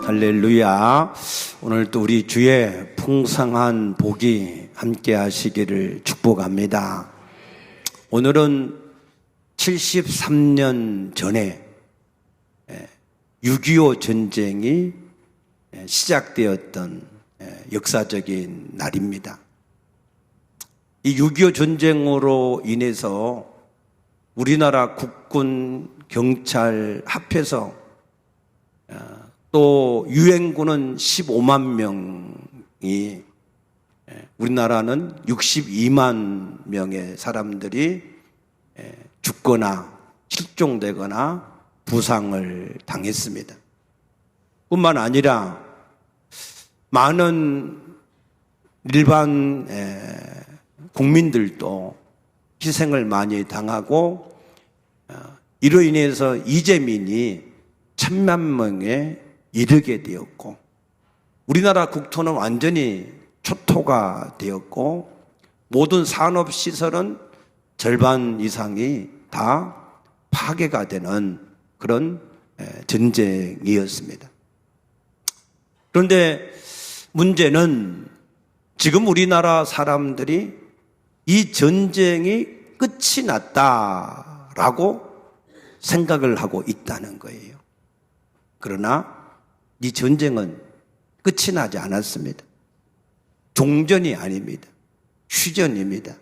할렐루야. 오늘도 우리 주의 풍성한 복이 함께 하시기를 축복합니다. 오늘은 73년 전에 6.25 전쟁이 시작되었던 역사적인 날입니다. 이 6.25 전쟁으로 인해서 우리나라 국군, 경찰 합해서 또 유엔군은 15만 명이, 우리나라는 62만 명의 사람들이 죽거나 실종되거나 부상을 당했습니다. 뿐만 아니라 많은 일반 국민들도 희생을 많이 당하고, 이로 인해서 이재민이 1,000만 명에 이르게 되었고, 우리나라 국토는 완전히 초토가 되었고, 모든 산업시설은 절반 이상이 다 파괴가 되는 그런 전쟁이었습니다. 그런데 문제는 지금 우리나라 사람들이 이 전쟁이 끝이 났다라고 생각을 하고 있다는 거예요. 그러나 이 전쟁은 끝이 나지 않았습니다. 종전이 아닙니다. 휴전입니다.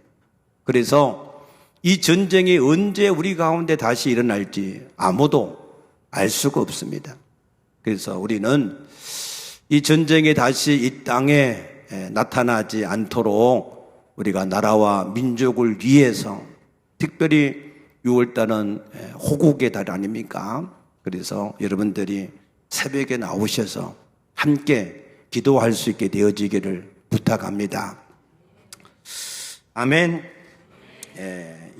그래서 이 전쟁이 언제 우리 가운데 다시 일어날지 아무도 알 수가 없습니다. 그래서 우리는 이 전쟁이 다시 이 땅에 나타나지 않도록 우리가 나라와 민족을 위해서, 특별히 6월달은 호국의 달 아닙니까? 그래서 여러분들이 새벽에 나오셔서 함께 기도할 수 있게 되어지기를 부탁합니다. 아멘.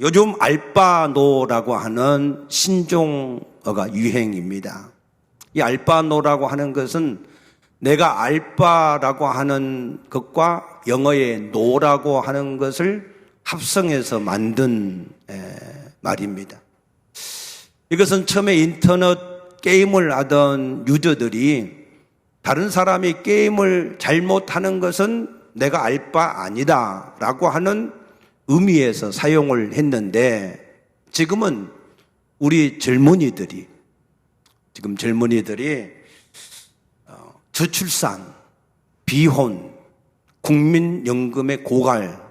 요즘 알바노라고 하는 신종어가 유행입니다. 이 알바노라고 하는 것은 내가 알바라고 하는 것과 영어의 노라고 하는 것을 합성해서 만든 말입니다. 이것은 처음에 인터넷 게임을 하던 유저들이 다른 사람이 게임을 잘못하는 것은 내가 알 바 아니다 라고 하는 의미에서 사용을 했는데, 지금은 우리 젊은이들이 저출산, 비혼, 국민연금의 고갈,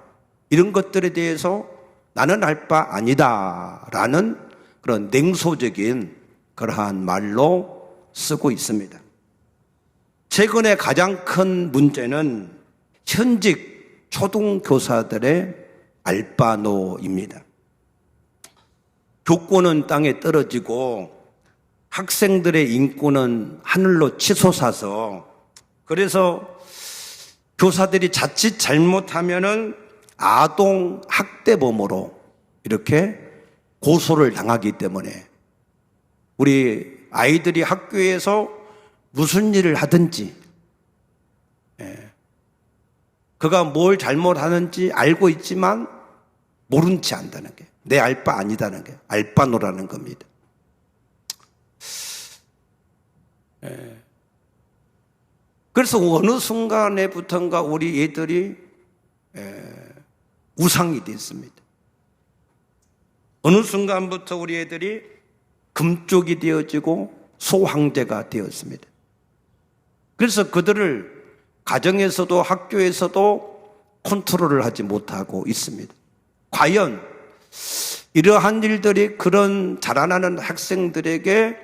이런 것들에 대해서 나는 알 바 아니다 라는 그런 냉소적인 그러한 말로 쓰고 있습니다. 최근에 가장 큰 문제는 현직 초등교사들의 알바노입니다. 교권은 땅에 떨어지고 학생들의 인권은 하늘로 치솟아서, 그래서 교사들이 자칫 잘못하면은 아동 학대범으로 이렇게 고소를 당하기 때문에 우리 아이들이 학교에서 무슨 일을 하든지 그가 뭘 잘못하는지 알고 있지만 모른 채 한다는 게, 내 알 바 아니다는 게 알바노라는 겁니다. 그래서 어느 순간에부턴가 우리 애들이 우상이 됐습니다. 어느 순간부터 우리 애들이 금쪽이 되어지고 소황제가 되었습니다. 그래서 그들을 가정에서도 학교에서도 컨트롤을 하지 못하고 있습니다. 과연 이러한 일들이 그런 자라나는 학생들에게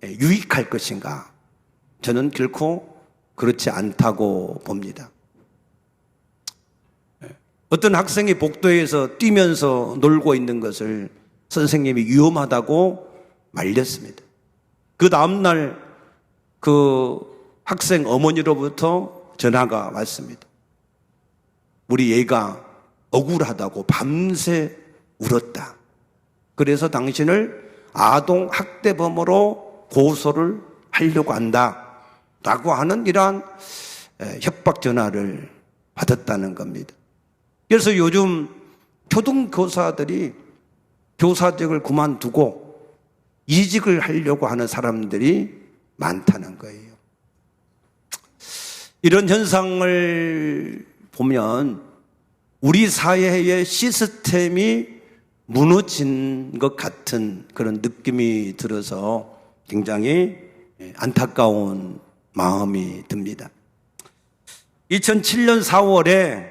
유익할 것인가? 저는 결코 그렇지 않다고 봅니다. 어떤 학생이 복도에서 뛰면서 놀고 있는 것을 선생님이 위험하다고 말렸습니다. 그 다음날 그 학생 어머니로부터 전화가 왔습니다. 우리 애가 억울하다고 밤새 울었다. 그래서 당신을 아동 학대범으로 고소를 하려고 한다 라고 하는 이러한 협박 전화를 받았다는 겁니다. 그래서 요즘 초등교사들이 교사직을 그만두고 이직을 하려고 하는 사람들이 많다는 거예요. 이런 현상을 보면 우리 사회의 시스템이 무너진 것 같은 그런 느낌이 들어서 굉장히 안타까운 마음이 듭니다. 2007년 4월에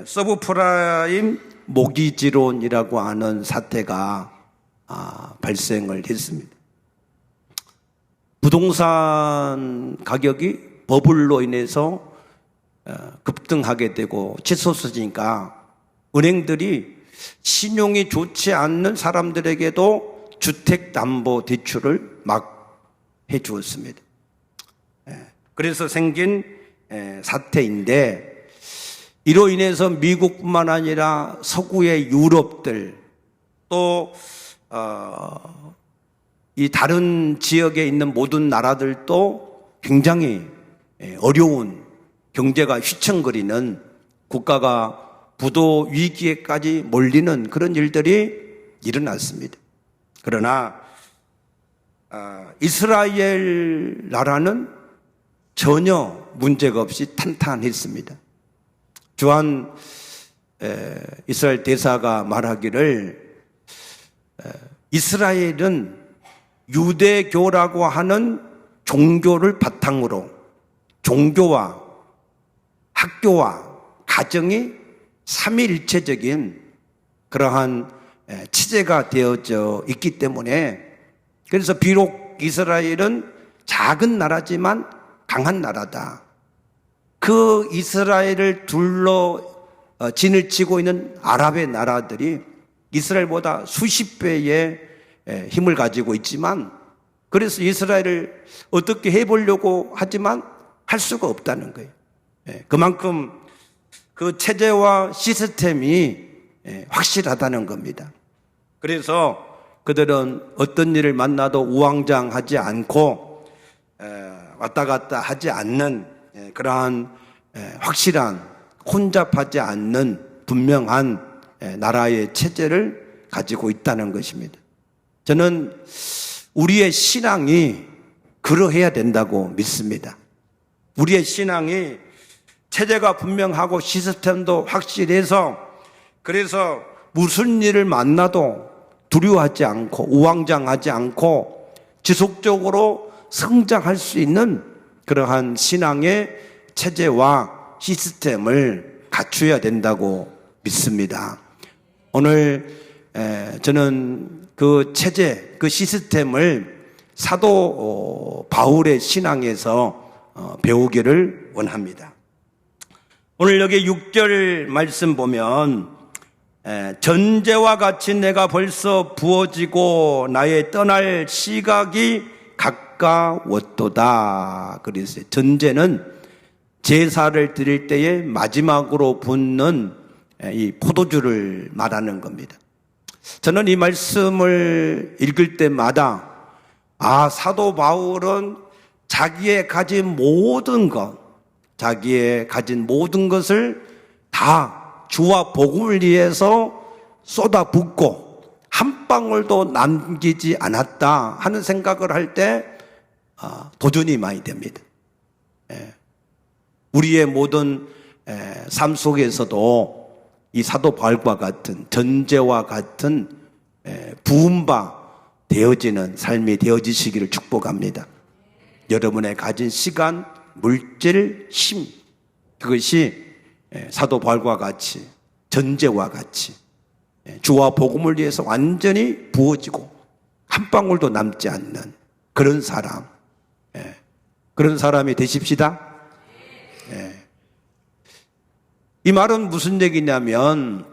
서브프라임 모기지론이라고 하는 사태가 발생을 했습니다. 부동산 가격이 버블로 인해서 급등하게 되고 치솟으니까 은행들이 신용이 좋지 않는 사람들에게도 주택담보대출을 막 해주었습니다. 그래서 생긴 사태인데, 이로 인해서 미국뿐만 아니라 서구의 유럽들 또 이 다른 지역에 있는 모든 나라들도 굉장히 어려운 경제가 휘청거리는, 국가가 부도 위기에까지 몰리는 그런 일들이 일어났습니다. 그러나 이스라엘 나라는 전혀 문제가 없이 탄탄했습니다. 주한 이스라엘 대사가 말하기를 이스라엘은 유대교라고 하는 종교를 바탕으로 종교와 학교와 가정이 삼위일체적인 그러한 체제가 되어져 있기 때문에, 그래서 비록 이스라엘은 작은 나라지만 강한 나라다. 그 이스라엘을 둘러 진을 치고 있는 아랍의 나라들이 이스라엘보다 수십 배의 힘을 가지고 있지만, 그래서 이스라엘을 어떻게 해보려고 하지만 할 수가 없다는 거예요. 그만큼 그 체제와 시스템이 확실하다는 겁니다. 그래서 그들은 어떤 일을 만나도 우왕좌왕하지 않고 왔다 갔다 하지 않는 그러한 확실한, 혼잡하지 않는 분명한 나라의 체제를 가지고 있다는 것입니다. 저는 우리의 신앙이 그러해야 된다고 믿습니다. 우리의 신앙이 체제가 분명하고 시스템도 확실해서, 그래서 무슨 일을 만나도 두려워하지 않고 우왕좌왕하지 않고 지속적으로 성장할 수 있는 그러한 신앙의 체제와 시스템을 갖춰야 된다고 믿습니다. 오늘 저는 그 체제, 그 시스템을 사도 바울의 신앙에서 배우기를 원합니다. 오늘 여기 6절 말씀 보면 전제와 같이 내가 벌써 부어지고 나의 떠날 시각이 가까웠도다 그랬어요. 전제는 제사를 드릴 때에 마지막으로 붓는 이 포도주를 말하는 겁니다. 저는 이 말씀을 읽을 때마다 사도 바울은 자기의 가진 모든 것을 다 주와 복음을 위해서 쏟아붓고 한 방울도 남기지 않았다 하는 생각을 할 때 도전이 많이 됩니다. 우리의 모든 삶 속에서도 이 사도 바울과 같은 전제와 같은 부음바 되어지는 삶이 되어지시기를 축복합니다. 여러분의 가진 시간, 물질, 힘, 그것이 사도 바울과 같이 전제와 같이 주와 복음을 위해서 완전히 부어지고 한 방울도 남지 않는 그런 사람, 그런 사람이 되십시다. 이 말은 무슨 얘기냐면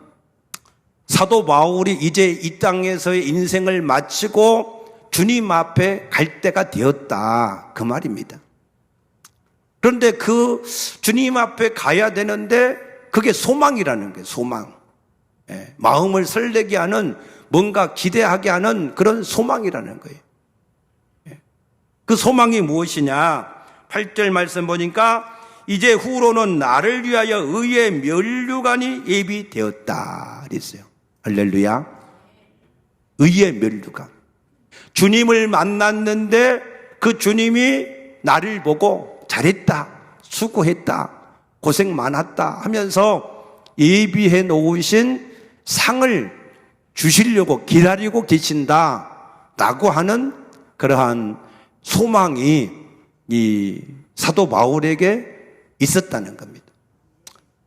사도 바울이 이제 이 땅에서의 인생을 마치고 주님 앞에 갈 때가 되었다 그 말입니다. 그런데 그 주님 앞에 가야 되는데 그게 소망이라는 거예요. 소망. 마음을 설레게 하는, 뭔가 기대하게 하는 그런 소망이라는 거예요. 그 소망이 무엇이냐? 8절 말씀 보니까 이제 후로는 나를 위하여 의의 면류관이 예비되었다 그랬어요. 할렐루야. 의의 면류관. 주님을 만났는데 그 주님이 나를 보고 잘했다, 수고했다, 고생 많았다 하면서 예비해 놓으신 상을 주시려고 기다리고 계신다라고 하는 그러한 소망이 이 사도 바울에게 있었다는 겁니다.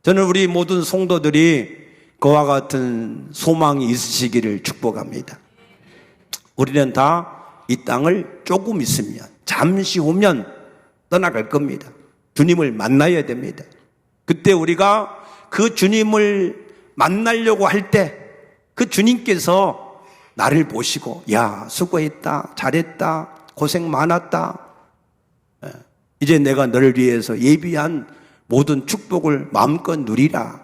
저는 우리 모든 성도들이 그와 같은 소망이 있으시기를 축복합니다. 우리는 다 이 땅을 조금 있으면, 잠시 후면 떠나갈 겁니다. 주님을 만나야 됩니다. 그때 우리가 그 주님을 만나려고 할 때 그 주님께서 나를 보시고, 야, 수고했다, 잘했다, 고생 많았다, 이제 내가 너를 위해서 예비한 모든 축복을 마음껏 누리라,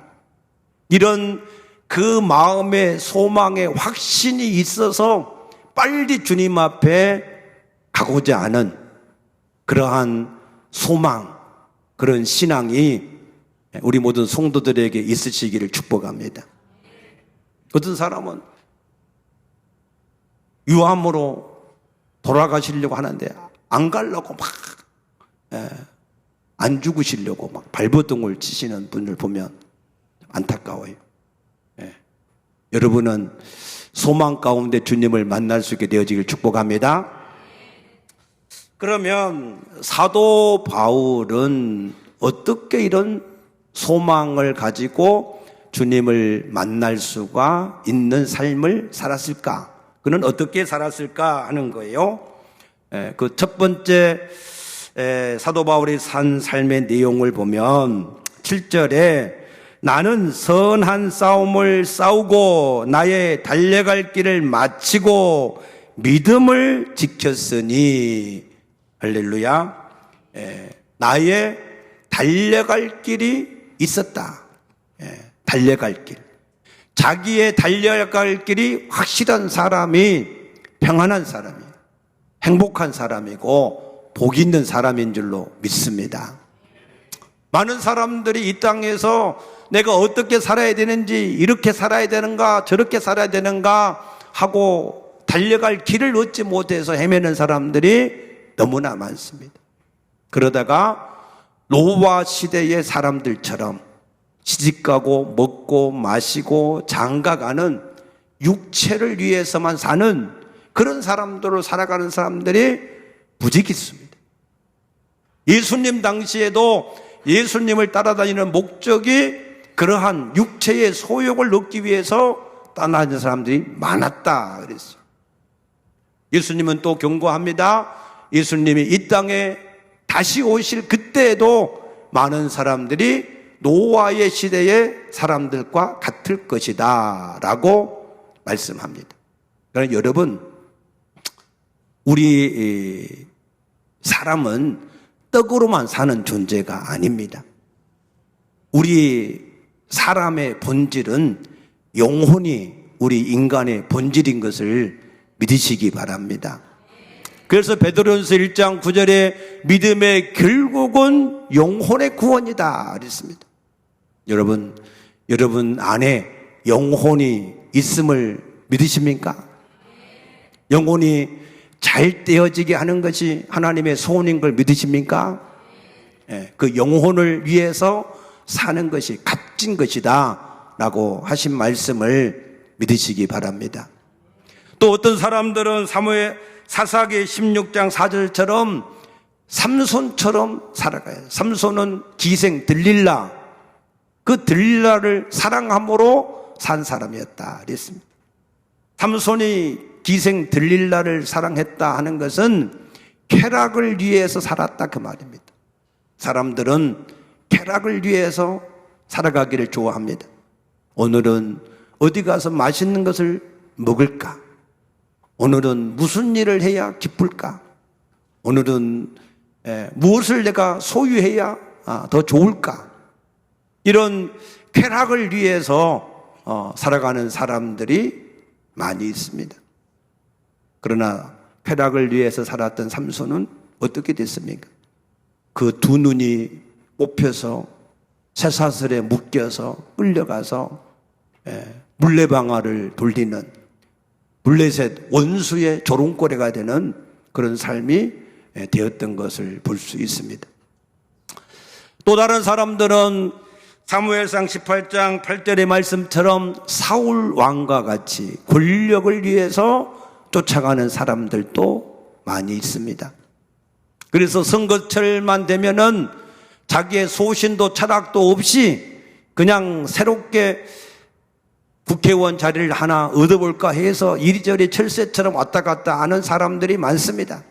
이런 그 마음의 소망의 확신이 있어서 빨리 주님 앞에 가고자 하는 그러한 소망, 그런 신앙이 우리 모든 성도들에게 있으시기를 축복합니다. 어떤 사람은 유암으로 돌아가시려고 하는데 안 가려고 막 안 죽으시려고 막 발버둥을 치시는 분을 보면 안타까워요. 여러분은 소망 가운데 주님을 만날 수 있게 되어지길 축복합니다. 그러면 사도 바울은 어떻게 이런 소망을 가지고 주님을 만날 수가 있는 삶을 살았을까? 그는 어떻게 살았을까 하는 거예요. 그 첫 번째 사도 바울이 산 삶의 내용을 보면 7절에 나는 선한 싸움을 싸우고 나의 달려갈 길을 마치고 믿음을 지켰으니, 할렐루야. 나의 달려갈 길이 있었다. 달려갈 길. 자기의 달려갈 길이 확실한 사람이 평안한 사람이에요. 행복한 사람이고 복 있는 사람인 줄로 믿습니다. 많은 사람들이 이 땅에서 내가 어떻게 살아야 되는지, 이렇게 살아야 되는가, 저렇게 살아야 되는가 하고 달려갈 길을 얻지 못해서 헤매는 사람들이 너무나 많습니다. 그러다가 노아 시대의 사람들처럼 시집가고 먹고 마시고 장가가는 육체를 위해서만 사는 그런 사람들로 살아가는 사람들이 부지기 있습니다. 예수님 당시에도 예수님을 따라다니는 목적이 그러한 육체의 소욕을 넣기 위해서 떠나는 사람들이 많았다 그랬어요. 예수님은 또 경고합니다. 예수님이 이 땅에 다시 오실 그때에도 많은 사람들이 노아의 시대의 사람들과 같을 것이다 라고 말씀합니다. 그러나 여러분, 우리 사람은 떡으로만 사는 존재가 아닙니다. 우리 사람의 본질은 영혼이 우리 인간의 본질인 것을 믿으시기 바랍니다. 그래서 베드로전서 1장 9절에 믿음의 결국은 영혼의 구원이다 그랬습니다. 여러분 안에 영혼이 있음을 믿으십니까? 영혼이 잘 떼어지게 하는 것이 하나님의 소원인 걸 믿으십니까? 그 영혼을 위해서 사는 것이 값진 것이다 라고 하신 말씀을 믿으시기 바랍니다. 또 어떤 사람들은 사사기 16장 4절처럼 삼손처럼 살아가요. 삼손은 기생 들릴라, 그 들릴라를 사랑함으로 산 사람이었다 그랬습니다. 삼손이 기생 들릴라를 사랑했다 하는 것은 쾌락을 위해서 살았다 그 말입니다. 사람들은 쾌락을 위해서 살아가기를 좋아합니다. 오늘은 어디 가서 맛있는 것을 먹을까? 오늘은 무슨 일을 해야 기쁠까? 오늘은 무엇을 내가 소유해야 더 좋을까? 이런 쾌락을 위해서 살아가는 사람들이 많이 있습니다. 그러나 쾌락을 위해서 살았던 삼손은 어떻게 됐습니까? 그 두 눈이 뽑혀서 쇠사슬에 묶여서 끌려가서 물레방아를 돌리는 블레셋 원수의 조롱거리가 되는 그런 삶이 되었던 것을 볼 수 있습니다. 또 다른 사람들은 사무엘상 18장 8절의 말씀처럼 사울 왕과 같이 권력을 위해서 쫓아가는 사람들도 많이 있습니다. 그래서 선거철만 되면은 자기의 소신도 철학도 없이 그냥 새롭게 국회의원 자리를 하나 얻어볼까 해서 이리저리 철새처럼 왔다 갔다 하는 사람들이 많습니다.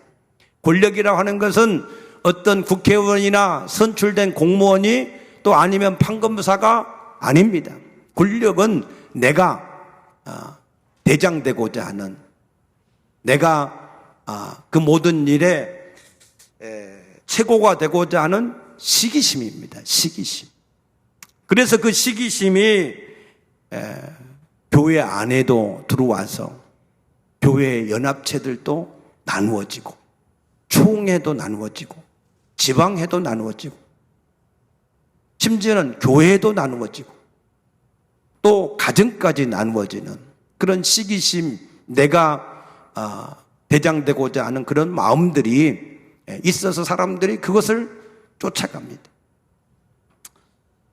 권력이라고 하는 것은 어떤 국회의원이나 선출된 공무원이 또 아니면 판검사가 아닙니다. 권력은 내가 대장되고자 하는, 내가 그 모든 일에 최고가 되고자 하는 시기심입니다. 시기심. 그래서 그 시기심이 교회 안에도 들어와서 교회 연합체들도 나누어지고, 총회도 나누어지고, 지방회도 나누어지고, 심지어는 교회도 나누어지고, 또 가정까지 나누어지는 그런 시기심, 내가 대장되고자 하는 그런 마음들이 있어서 사람들이 그것을 쫓아갑니다.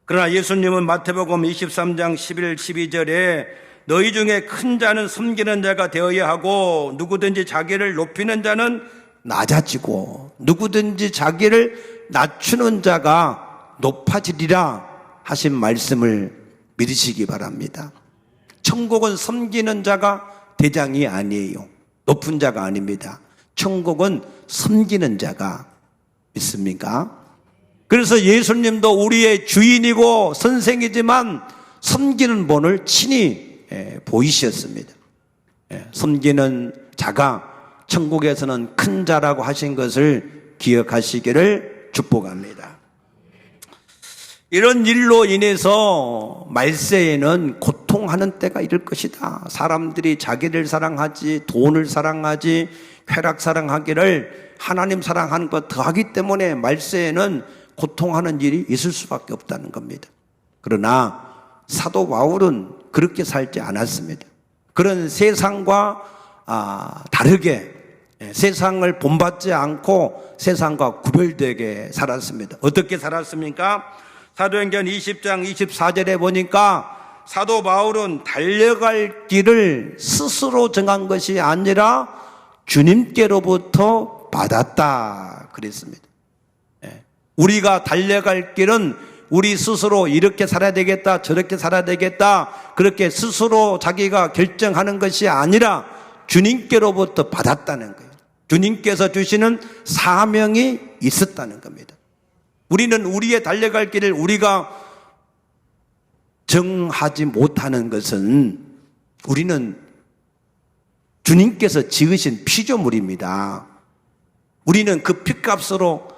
그러나 예수님은 마태복음 23장 11, 12절에 너희 중에 큰 자는 섬기는 자가 되어야 하고 누구든지 자기를 높이는 자는 낮아지고 누구든지 자기를 낮추는 자가 높아지리라 하신 말씀을 믿으시기 바랍니다. 천국은 섬기는 자가 대장이 아니에요. 높은 자가 아닙니다. 천국은 섬기는 자가 있습니까? 그래서 예수님도 우리의 주인이고 선생이지만 섬기는 본을 친히 보이셨습니다. 섬기는 자가 천국에서는 큰 자라고 하신 것을 기억하시기를 축복합니다. 이런 일로 인해서 말세에는 고통하는 때가 이를 것이다. 사람들이 자기를 사랑하지, 돈을 사랑하지, 쾌락 사랑하기를 하나님 사랑하는 것 더하기 때문에 말세에는 고통하는 일이 있을 수밖에 없다는 겁니다. 그러나 사도 바울은 그렇게 살지 않았습니다. 그런 세상과 다르게 세상을 본받지 않고 세상과 구별되게 살았습니다. 어떻게 살았습니까? 사도행전 20장 24절에 보니까 사도 바울은 달려갈 길을 스스로 정한 것이 아니라 주님께로부터 받았다 그랬습니다. 우리가 달려갈 길은 우리 스스로 이렇게 살아야 되겠다, 저렇게 살아야 되겠다, 그렇게 스스로 자기가 결정하는 것이 아니라 주님께로부터 받았다는 거예요. 주님께서 주시는 사명이 있었다는 겁니다. 우리는 우리의 달려갈 길을 우리가 정하지 못하는 것은 우리는 주님께서 지으신 피조물입니다. 우리는 그 피값으로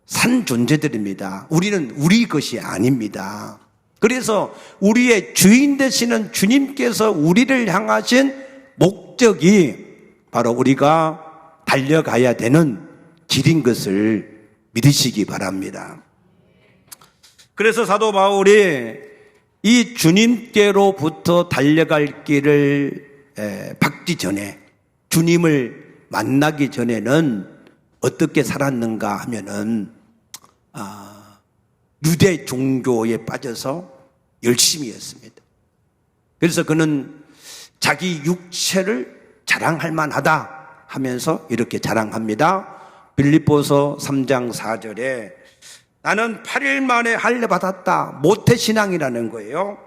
산 존재들입니다. 우리는 우리 것이 아닙니다. 그래서 우리의 주인 되시는 주님께서 우리를 향하신 목적이 바로 우리가 달려가야 되는 길인 것을 믿으시기 바랍니다. 그래서 사도 바울이 이 주님께로부터 달려갈 길을 받기 전에, 주님을 만나기 전에는 어떻게 살았는가 하면은 유대 종교에 빠져서 열심히 했습니다. 그래서 그는 자기 육체를 자랑할 만하다 하면서 이렇게 자랑합니다. 빌립보서 3장 4절에 나는 8일 만에 할례 받았다. 모태신앙이라는 거예요.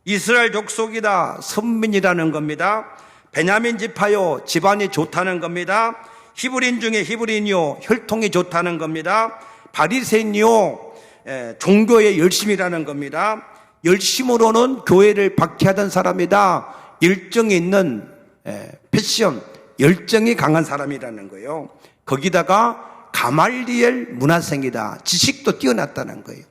이스라엘 족속이다. 선민이라는 겁니다. 베냐민 지파요. 집안이 좋다는 겁니다. 히브리인 중에 히브리인이요. 혈통이 좋다는 겁니다. 바리새인이요. 종교에 열심이라는 겁니다. 열심으로는 교회를 박해하던 사람이다. 열정이 있는 패션, 열정이 강한 사람이라는 거예요. 거기다가 가말리엘 문화생이다. 지식도 뛰어났다는 거예요.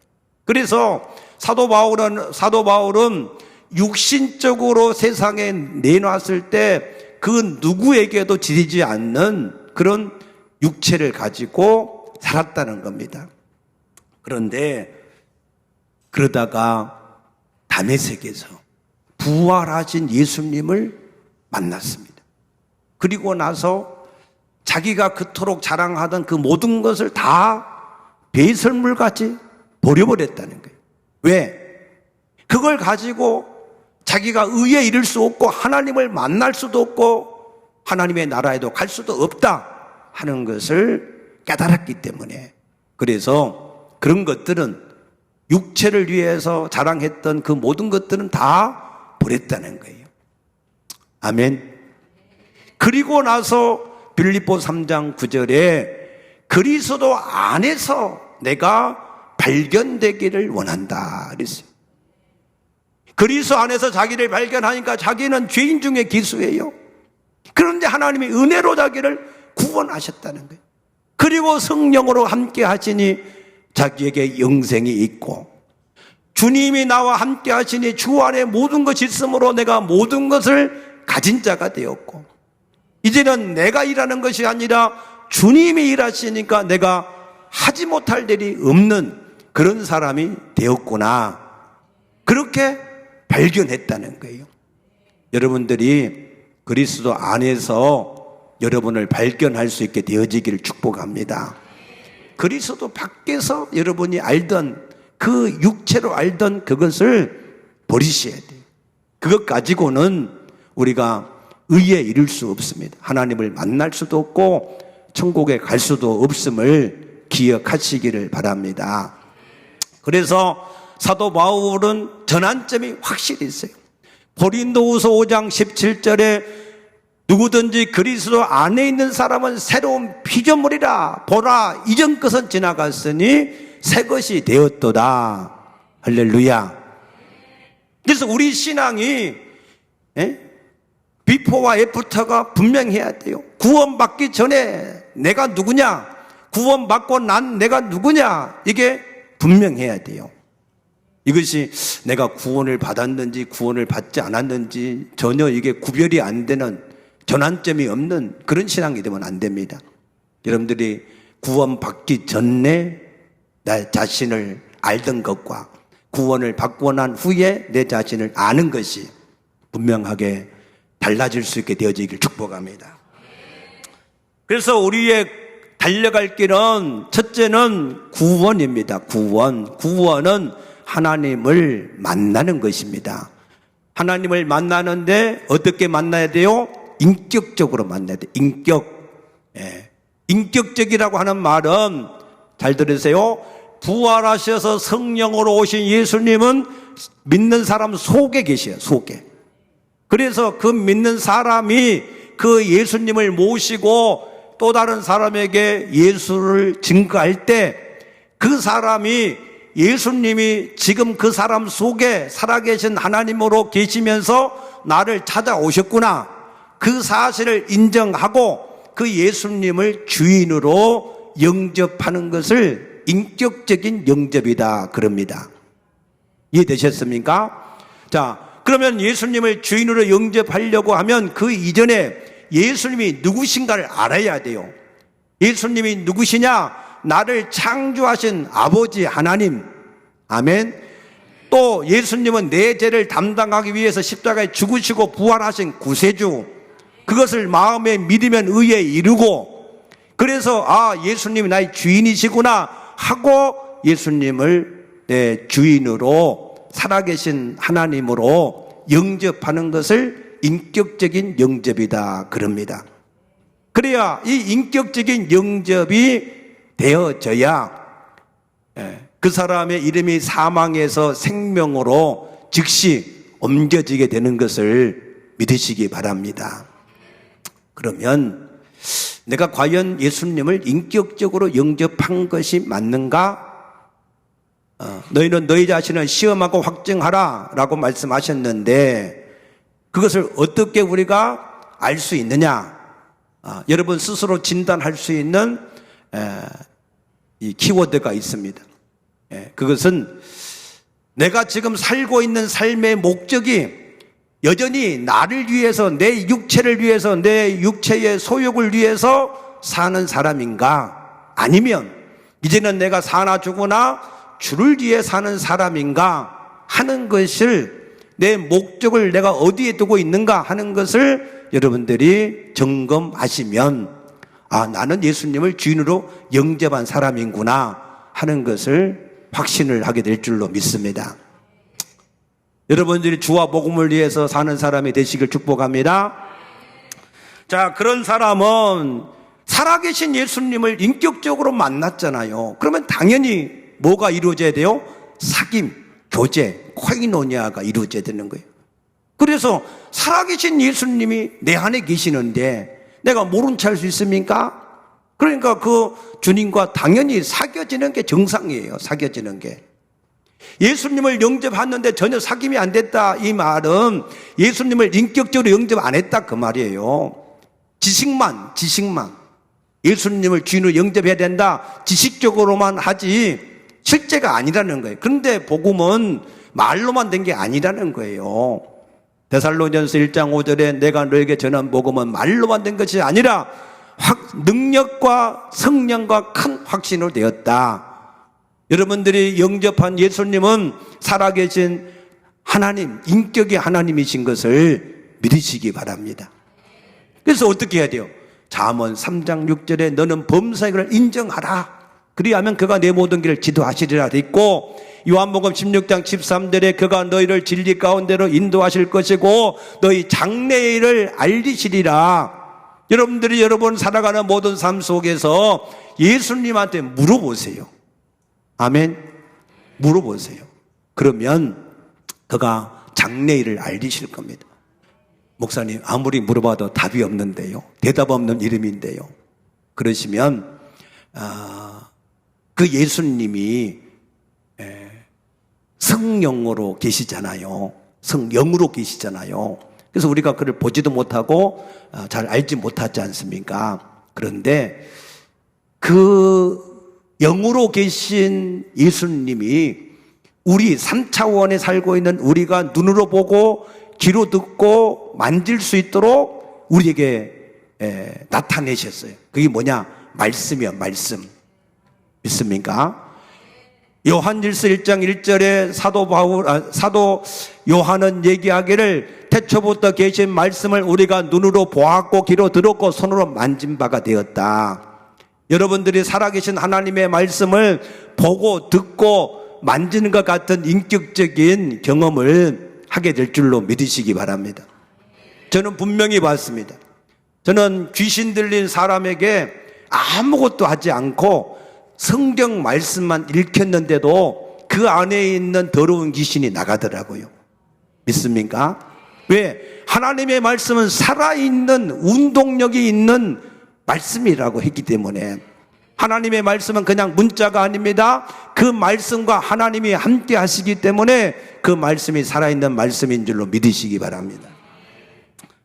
그래서 사도 바울은 육신적으로 세상에 내놨을 때 그 누구에게도 지리지 않는 그런 육체를 가지고 살았다는 겁니다. 그런데 그러다가 다메섹에서 부활하신 예수님을 만났습니다. 그리고 나서 자기가 그토록 자랑하던 그 모든 것을 다 배설물같이 버려버렸다는 거예요. 왜? 그걸 가지고 자기가 의에 이를 수 없고 하나님을 만날 수도 없고 하나님의 나라에도 갈 수도 없다 하는 것을 깨달았기 때문에, 그래서 그런 것들은 육체를 위해서 자랑했던 그 모든 것들은 다 버렸다는 거예요. 아멘. 그리고 나서 빌립보 3장 9절에 그리스도 안에서 내가 발견되기를 원한다 그랬어요. 그리스도 안에서 자기를 발견하니까 자기는 죄인 중에 기수예요. 그런데 하나님이 은혜로 자기를 구원하셨다는 거예요. 그리고 성령으로 함께 하시니 자기에게 영생이 있고, 주님이 나와 함께 하시니 주 안에 모든 것이 있으므로 내가 모든 것을 가진 자가 되었고, 이제는 내가 일하는 것이 아니라 주님이 일하시니까 내가 하지 못할 일이 없는 그런 사람이 되었구나, 그렇게 발견했다는 거예요. 여러분들이 그리스도 안에서 여러분을 발견할 수 있게 되어지기를 축복합니다. 그리스도 밖에서 여러분이 알던 그 육체로 알던 그것을 버리셔야 돼요. 그것 가지고는 우리가 의에 이를 수 없습니다. 하나님을 만날 수도 없고 천국에 갈 수도 없음을 기억하시기를 바랍니다. 그래서 사도 바울은 전환점이 확실히 있어요. 고린도후서 5장 17절에 누구든지 그리스도 안에 있는 사람은 새로운 피조물이라, 보라 이전 것은 지나갔으니 새 것이 되었도다. 할렐루야. 그래서 우리 신앙이 비포와 애프터가 분명해야 돼요. 구원받기 전에 내가 누구냐, 구원받고 난 내가 누구냐, 이게 분명해야 돼요. 이것이 내가 구원을 받았는지 구원을 받지 않았는지 전혀 이게 구별이 안 되는, 전환점이 없는 그런 신앙이 되면 안 됩니다. 여러분들이 구원받기 전에 나 자신을 알던 것과 구원을 받고 난 후에 내 자신을 아는 것이 분명하게 달라질 수 있게 되어지기를 축복합니다. 그래서 우리의 달려갈 길은 첫째는 구원입니다. 구원은 하나님을 만나는 것입니다. 하나님을 만나는데 어떻게 만나야 돼요? 인격적으로 만나야 돼요. 인격적이라고 하는 말은 잘 들으세요. 부활하셔서 성령으로 오신 예수님은 믿는 사람 속에 계셔요. 속에. 그래서 그 믿는 사람이 그 예수님을 모시고 또 다른 사람에게 예수를 증거할 때 그 사람이 예수님이 지금 그 사람 속에 살아계신 하나님으로 계시면서 나를 찾아오셨구나, 그 사실을 인정하고 그 예수님을 주인으로 영접하는 것을 인격적인 영접이다 그럽니다. 이해되셨습니까? 자, 그러면 예수님을 주인으로 영접하려고 하면 그 이전에 예수님이 누구신가를 알아야 돼요. 예수님이 누구시냐? 나를 창조하신 아버지 하나님. 아멘. 또 예수님은 내 죄를 담당하기 위해서 십자가에 죽으시고 부활하신 구세주. 그것을 마음에 믿으면 의에 이르고, 그래서 예수님이 나의 주인이시구나 하고 예수님을 내 주인으로 살아계신 하나님으로 영접하는 것을 인격적인 영접이다 그럽니다. 그래야 이 인격적인 영접이 되어져야 그 사람의 이름이 사망에서 생명으로 즉시 옮겨지게 되는 것을 믿으시기 바랍니다. 그러면 내가 과연 예수님을 인격적으로 영접한 것이 맞는가? 너희는 너희 자신을 시험하고 확증하라 라고 말씀하셨는데, 그것을 어떻게 우리가 알 수 있느냐? 여러분 스스로 진단할 수 있는 이 키워드가 있습니다. 그것은 내가 지금 살고 있는 삶의 목적이 여전히 나를 위해서, 내 육체를 위해서, 내 육체의 소욕을 위해서 사는 사람인가? 아니면 이제는 내가 사나 죽으나 주를 위해 사는 사람인가 하는 것을, 내 목적을 내가 어디에 두고 있는가 하는 것을 여러분들이 점검하시면 나는 예수님을 주인으로 영접한 사람이구나 하는 것을 확신을 하게 될 줄로 믿습니다. 여러분들이 주와 복음을 위해서 사는 사람이 되시길 축복합니다. 자, 그런 사람은 살아계신 예수님을 인격적으로 만났잖아요. 그러면 당연히 뭐가 이루어져야 돼요? 사귐, 교제, 코이노니아가 이루어져야 되는 거예요. 그래서 살아계신 예수님이 내 안에 계시는데 내가 모른 체 할 수 있습니까? 그러니까 그 주님과 당연히 사귀어지는 게 정상이에요. 사귀어지는 게. 예수님을 영접했는데 전혀 사귐이 안 됐다, 이 말은 예수님을 인격적으로 영접 안 했다, 그 말이에요. 지식만 예수님을 주인으로 영접해야 된다, 지식적으로만 하지 실제가 아니라는 거예요. 그런데 복음은 말로만 된 게 아니라는 거예요. 데살로니전서 1장 5절에 내가 너에게 전한 복음은 말로만 된 것이 아니라 능력과 성령과 큰 확신으로 되었다. 여러분들이 영접한 예수님은 살아계신 하나님, 인격의 하나님이신 것을 믿으시기 바랍니다. 그래서 어떻게 해야 돼요? 잠언 3장 6절에 너는 범사의 것을 인정하라. 그리하면 그가 내 모든 길을 지도하시리라 돼 있고, 요한복음 16장 13절에 그가 너희를 진리 가운데로 인도하실 것이고 너희 장래의 일을 알리시리라. 여러분들이 여러분 살아가는 모든 삶 속에서 예수님한테 물어보세요. 아멘. 물어보세요. 그러면 그가 장래일을 알리실 겁니다. 목사님, 아무리 물어봐도 답이 없는데요, 대답 없는 이름인데요, 그러시면 그 예수님이 성령으로 계시잖아요. 성령으로 계시잖아요. 그래서 우리가 그를 보지도 못하고 잘 알지 못하지 않습니까? 그런데 그 영으로 계신 예수님이 우리 3차원에 살고 있는 우리가 눈으로 보고 귀로 듣고 만질 수 있도록 우리에게 나타내셨어요. 그게 뭐냐? 말씀이요, 말씀. 믿습니까? 요한일서 1장 1절에 사도 요한은 얘기하기를 태초부터 계신 말씀을 우리가 눈으로 보았고 귀로 들었고 손으로 만진 바가 되었다. 여러분들이 살아계신 하나님의 말씀을 보고 듣고 만지는 것 같은 인격적인 경험을 하게 될 줄로 믿으시기 바랍니다. 저는 분명히 봤습니다. 저는 귀신 들린 사람에게 아무것도 하지 않고 성경 말씀만 읽혔는데도 그 안에 있는 더러운 귀신이 나가더라고요. 믿습니까? 왜? 하나님의 말씀은 살아있는 운동력이 있는 말씀이라고 했기 때문에. 하나님의 말씀은 그냥 문자가 아닙니다. 그 말씀과 하나님이 함께 하시기 때문에 그 말씀이 살아있는 말씀인 줄로 믿으시기 바랍니다.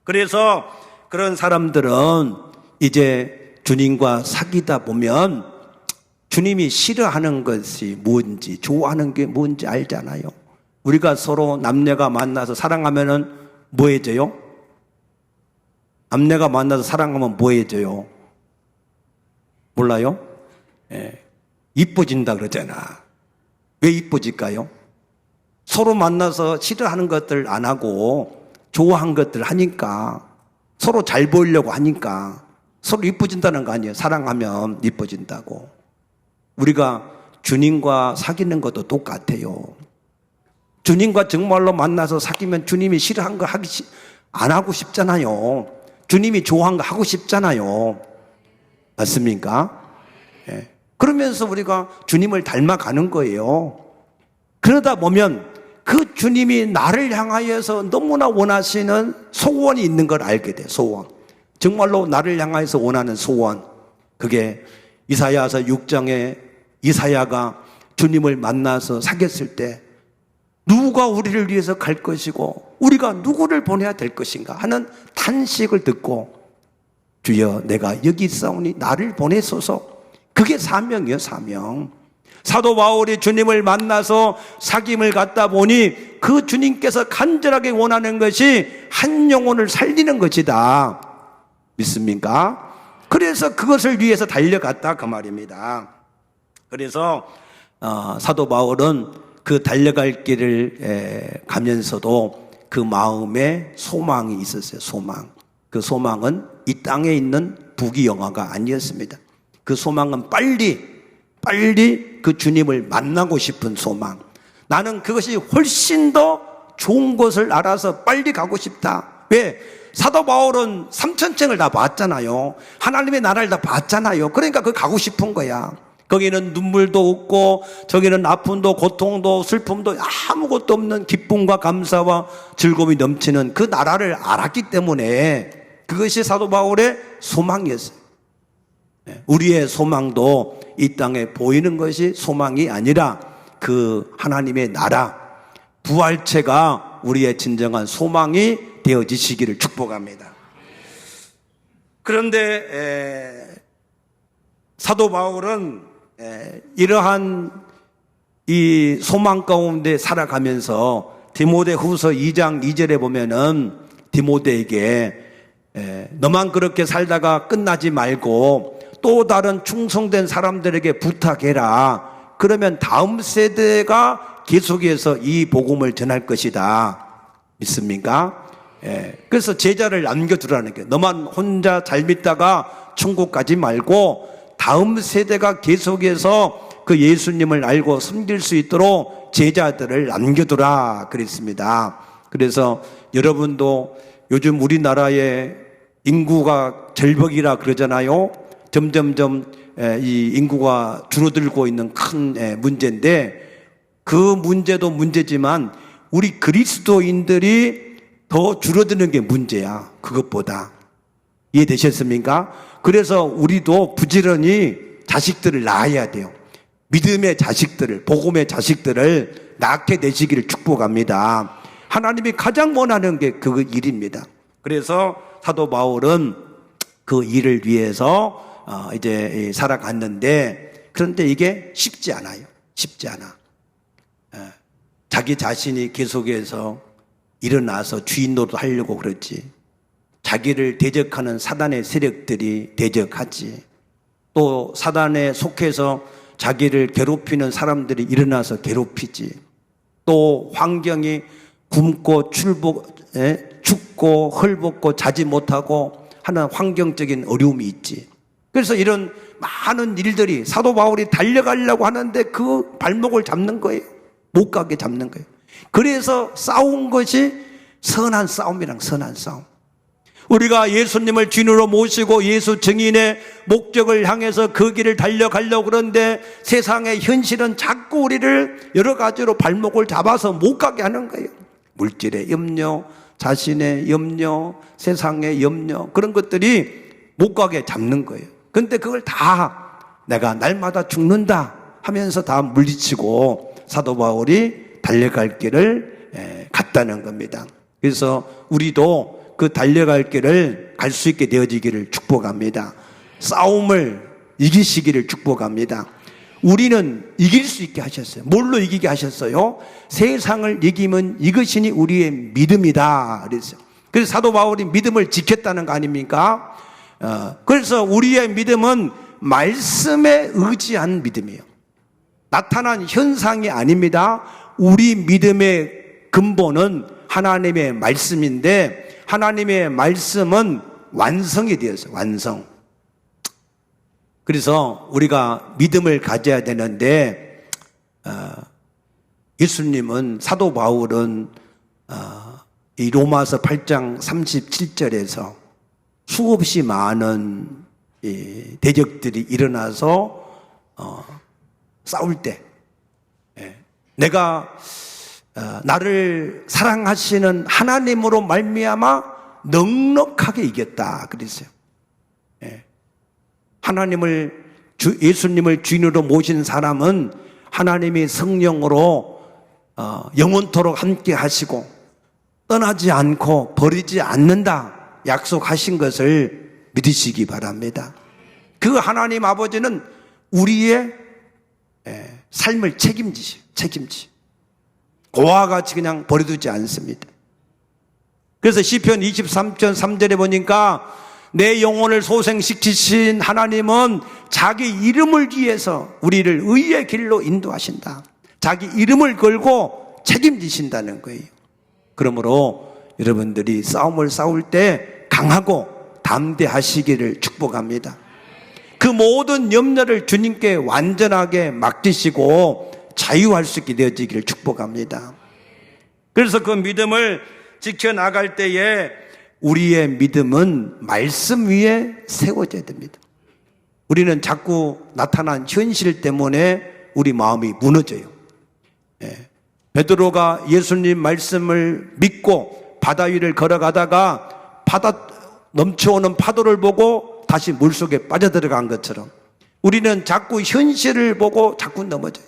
그래서 그런 사람들은 이제 주님과 사귀다 보면 주님이 싫어하는 것이 뭔지, 좋아하는 게 뭔지 알잖아요. 우리가 서로 남녀가 만나서 사랑하면은 뭐 해져요? 남녀가 만나서 사랑하면 뭐 해져요? 몰라요? 이뻐진다 그러잖아. 왜 이뻐질까요? 서로 만나서 싫어하는 것들 안 하고 좋아한 것들 하니까, 서로 잘 보이려고 하니까 서로 이뻐진다는 거 아니에요? 사랑하면 이뻐진다고. 우리가 주님과 사귀는 것도 똑같아요. 주님과 정말로 만나서 사귀면 주님이 싫어한 거 안 하고 싶잖아요. 주님이 좋아한 거 하고 싶잖아요. 맞습니까? 예. 그러면서 우리가 주님을 닮아가는 거예요. 그러다 보면 그 주님이 나를 향하여서 너무나 원하시는 소원이 있는 걸 알게 돼요. 소원. 정말로 나를 향하여서 원하는 소원. 그게 이사야서 6장에 이사야가 주님을 만나서 사귀었을 때 누가 우리를 위해서 갈 것이고 우리가 누구를 보내야 될 것인가 하는 탄식을 듣고 주여 내가 여기 있사오니 나를 보내소서. 그게 사명이에요, 사명. 사도 바울이 주님을 만나서 사귐을 갖다 보니 그 주님께서 간절하게 원하는 것이 한 영혼을 살리는 것이다. 믿습니까? 그래서 그것을 위해서 달려갔다 그 말입니다. 그래서 사도 바울은 그 달려갈 길을 가면서도 그 마음에 소망이 있었어요. 소망. 그 소망은 이 땅에 있는 부귀영화가 아니었습니다. 그 소망은 빨리 빨리 그 주님을 만나고 싶은 소망. 나는 그것이 훨씬 더 좋은 것을 알아서 빨리 가고 싶다. 왜? 사도 바울은 삼천층을 다 봤잖아요. 하나님의 나라를 다 봤잖아요. 그러니까 그 가고 싶은 거야. 거기는 눈물도 없고 저기는 아픔도 고통도 슬픔도 아무것도 없는 기쁨과 감사와 즐거움이 넘치는 그 나라를 알았기 때문에 그것이 사도 바울의 소망이었어요. 우리의 소망도 이 땅에 보이는 것이 소망이 아니라 그 하나님의 나라, 부활체가 우리의 진정한 소망이 되어지시기를 축복합니다. 그런데 사도 바울은 이러한 이 소망 가운데 살아가면서 디모데후서 2장 2절에 보면은 디모데에게 너만 그렇게 살다가 끝나지 말고 또 다른 충성된 사람들에게 부탁해라. 그러면 다음 세대가 계속해서 이 복음을 전할 것이다. 믿습니까? 그래서 제자를 남겨두라는 게, 너만 혼자 잘 믿다가 천국 가지 말고 다음 세대가 계속해서 그 예수님을 알고 섬길 수 있도록 제자들을 남겨두라 그랬습니다. 그래서 여러분도 요즘 우리나라의 인구가 절벽이라 그러잖아요. 점점점 이 인구가 줄어들고 있는 큰 문제인데, 그 문제도 문제지만 우리 그리스도인들이 더 줄어드는 게 문제야. 그것보다. 이해되셨습니까? 그래서 우리도 부지런히 자식들을 낳아야 돼요. 믿음의 자식들을, 복음의 자식들을 낳게 되시기를 축복합니다. 하나님이 가장 원하는 게 그 일입니다. 그래서 사도 바울은 그 일을 위해서 이제 살아갔는데, 그런데 이게 쉽지 않아요. 쉽지 않아. 자기 자신이 계속해서 일어나서 주인 노릇하려고 그러지. 자기를 대적하는 사단의 세력들이 대적하지. 또 사단에 속해서 자기를 괴롭히는 사람들이 일어나서 괴롭히지. 또 환경이 굶고 춥고 헐벗고 자지 못하고 하는 환경적인 어려움이 있지. 그래서 이런 많은 일들이 사도 바울이 달려가려고 하는데 그 발목을 잡는 거예요. 못 가게 잡는 거예요. 그래서 싸운 것이 선한 싸움이랑 선한 싸움. 우리가 예수님을 주인으로 모시고 예수 증인의 목적을 향해서 그 길을 달려가려고 그러는데 세상의 현실은 자꾸 우리를 여러 가지로 발목을 잡아서 못 가게 하는 거예요. 물질의 염려, 자신의 염려, 세상의 염려, 그런 것들이 못 가게 잡는 거예요. 그런데 그걸 다 내가 날마다 죽는다 하면서 다 물리치고 사도 바울이 달려갈 길을 갔다는 겁니다. 그래서 우리도 그 달려갈 길을 갈 수 있게 되어지기를 축복합니다. 싸움을 이기시기를 축복합니다. 우리는 이길 수 있게 하셨어요. 뭘로 이기게 하셨어요? 세상을 이기면 이것이니 우리의 믿음이다 그랬어요. 그래서 사도 바울이 믿음을 지켰다는 거 아닙니까? 그래서 우리의 믿음은 말씀에 의지한 믿음이에요. 나타난 현상이 아닙니다. 우리 믿음의 근본은 하나님의 말씀인데, 하나님의 말씀은 완성이 되었어요. 완성. 그래서 우리가 믿음을 가져야 되는데, 예수님은, 사도 바울은 이 로마서 8장 37절에서 수없이 많은 대적들이 일어나서 싸울 때, 내가 나를 사랑하시는 하나님으로 말미암아 넉넉하게 이겼다 그랬어요. 하나님을 예수님을 주인으로 모신 사람은 하나님이 성령으로 영원토록 함께 하시고 떠나지 않고 버리지 않는다 약속하신 것을 믿으시기 바랍니다. 그 하나님 아버지는 우리의 삶을 책임지셔. 고와 같이 그냥 버려두지 않습니다. 그래서 시편 23편 3절에 보니까 내 영혼을 소생시키신 하나님은 자기 이름을 위해서 우리를 의의 길로 인도하신다. 자기 이름을 걸고 책임지신다는 거예요. 그러므로 여러분들이 싸움을 싸울 때 강하고 담대하시기를 축복합니다. 그 모든 염려를 주님께 완전하게 맡기시고 자유할 수 있게 되어지기를 축복합니다. 그래서 그 믿음을 지켜나갈 때에 우리의 믿음은 말씀 위에 세워져야 됩니다. 우리는 자꾸 나타난 현실 때문에 우리 마음이 무너져요. 베드로가 예수님 말씀을 믿고 바다 위를 걸어가다가 바다 넘쳐오는 파도를 보고 다시 물속에 빠져들어간 것처럼 우리는 자꾸 현실을 보고 자꾸 넘어져요.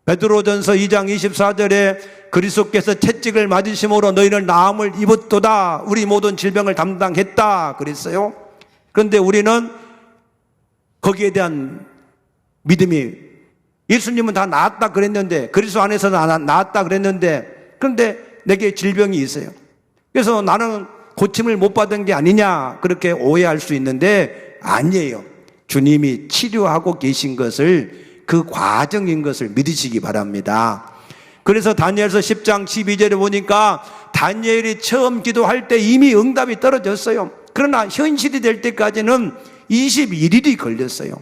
베드로전서 2장 24절에 그리스도께서 채찍을 맞으심으로 너희는 나음을 입었도다. 우리 모든 질병을 담당했다 그랬어요. 그런데 우리는 거기에 대한 믿음이, 예수님은 다 나았다 그랬는데, 그리스도 안에서 나았다 그랬는데, 그런데 내게 질병이 있어요. 그래서 나는 고침을 못 받은 게 아니냐 그렇게 오해할 수 있는데 아니에요. 주님이 치료하고 계신 것을, 그 과정인 것을 믿으시기 바랍니다. 그래서 다니엘서 10장 12절에 보니까 다니엘이 처음 기도할 때 이미 응답이 떨어졌어요. 그러나 현실이 될 때까지는 21일이 걸렸어요.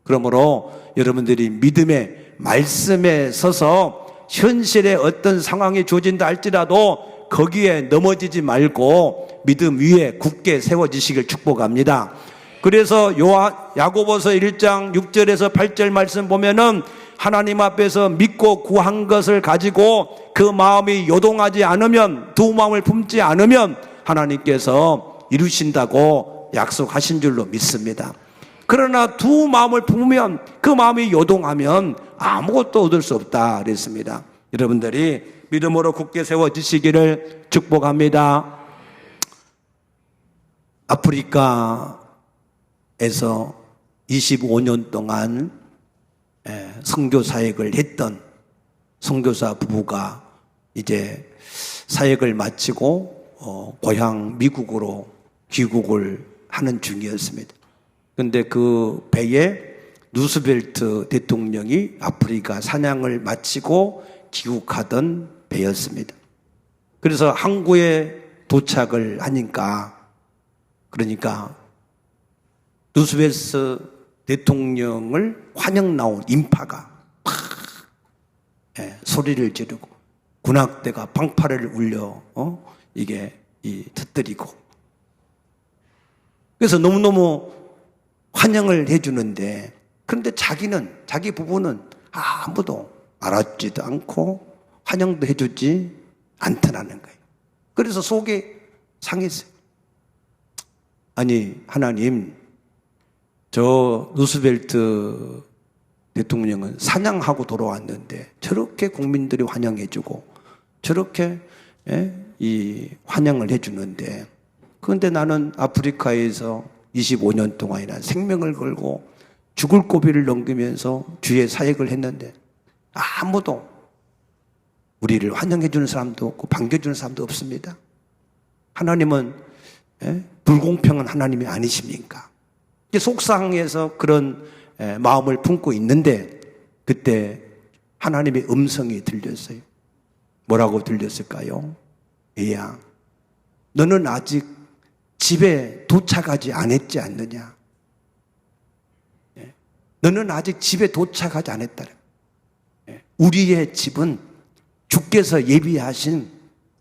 그러므로 여러분들이 믿음의 말씀에 서서 현실의 어떤 상황이 주어진다 할지라도 거기에 넘어지지 말고 믿음 위에 굳게 세워지시길 축복합니다. 그래서 야고보서 1장 6절에서 8절 말씀 보면은 하나님 앞에서 믿고 구한 것을 가지고 그 마음이 요동하지 않으면, 두 마음을 품지 않으면 하나님께서 이루신다고 약속하신 줄로 믿습니다. 그러나 두 마음을 품으면, 그 마음이 요동하면 아무것도 얻을 수 없다 그랬습니다. 여러분들이 믿음으로 굳게 세워지시기를 축복합니다. 아프리카에서 25년 동안 선교 사역을 했던 선교사 부부가 이제 사역을 마치고 고향 미국으로 귀국을 하는 중이었습니다. 그런데 그 배에 루스벨트 대통령이 아프리카 사냥을 마치고 귀국하던 배였습니다. 그래서 항구에 도착을 하니까, 그러니까 루스벨트 대통령을 환영 나온 인파가 팍 소리를 지르고 군악대가 방파를 울려 이게 터뜨리고, 그래서 너무너무 환영을 해주는데, 그런데 자기 부부는 아무도 알아주지도 않고 환영도 해주지 않더라는 거예요. 그래서 속이 상했어요. 아니 하나님, 저 루스벨트 대통령은 사냥하고 돌아왔는데 저렇게 국민들이 환영해주고 저렇게 이 환영을 해주는데, 그런데 나는 아프리카에서 25년 동안이나 생명을 걸고 죽을 고비를 넘기면서 주의 사역을 했는데 아무도 우리를 환영해주는 사람도 없고 반겨주는 사람도 없습니다. 하나님은 불공평한 하나님이 아니십니까? 속상해서 그런 마음을 품고 있는데, 그때 하나님의 음성이 들렸어요. 뭐라고 들렸을까요? 얘야, 너는 아직 집에 도착하지 않았지 않느냐? 너는 아직 집에 도착하지 않았다. 우리의 집은 주께서 예비하신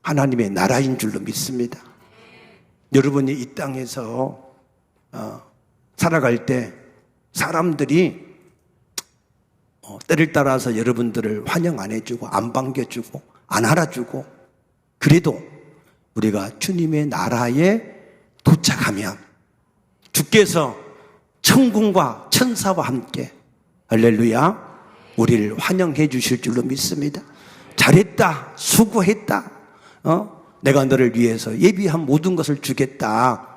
하나님의 나라인 줄로 믿습니다. 여러분이 이 땅에서 살아갈 때 사람들이 때를 따라서 여러분들을 환영 안 해주고 안 반겨주고 안 알아주고, 그래도 우리가 주님의 나라에 도착하면 주께서 천군과 천사와 함께 할렐루야 우리를 환영해 주실 줄로 믿습니다. 잘했다, 수고했다, 내가 너를 위해서 예비한 모든 것을 주겠다,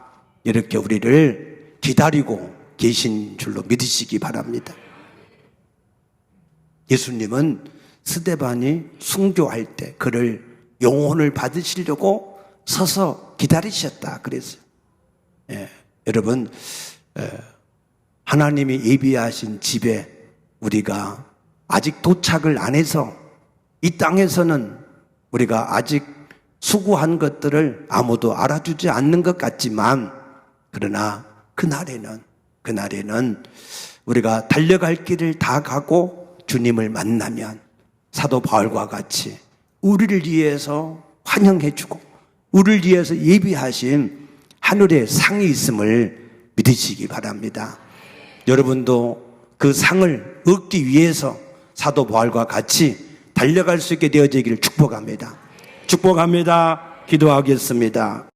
이렇게 우리를 기다리고 계신 줄로 믿으시기 바랍니다. 예수님은 스데반이 순교할 때 그를 영혼을 받으시려고 서서 기다리셨다 그랬어요. 여러분, 하나님이 예비하신 집에 우리가 아직 도착을 안 해서 이 땅에서는 우리가 아직 수고한 것들을 아무도 알아주지 않는 것 같지만, 그러나 그날에는 그날에는 우리가 달려갈 길을 다 가고 주님을 만나면 사도 바울과 같이 우리를 위해서 환영해주고 우리를 위해서 예비하신 하늘의 상이 있음을 믿으시기 바랍니다. 여러분도 그 상을 얻기 위해서 사도 바울과 같이 달려갈 수 있게 되어지기를 축복합니다. 축복합니다. 기도하겠습니다.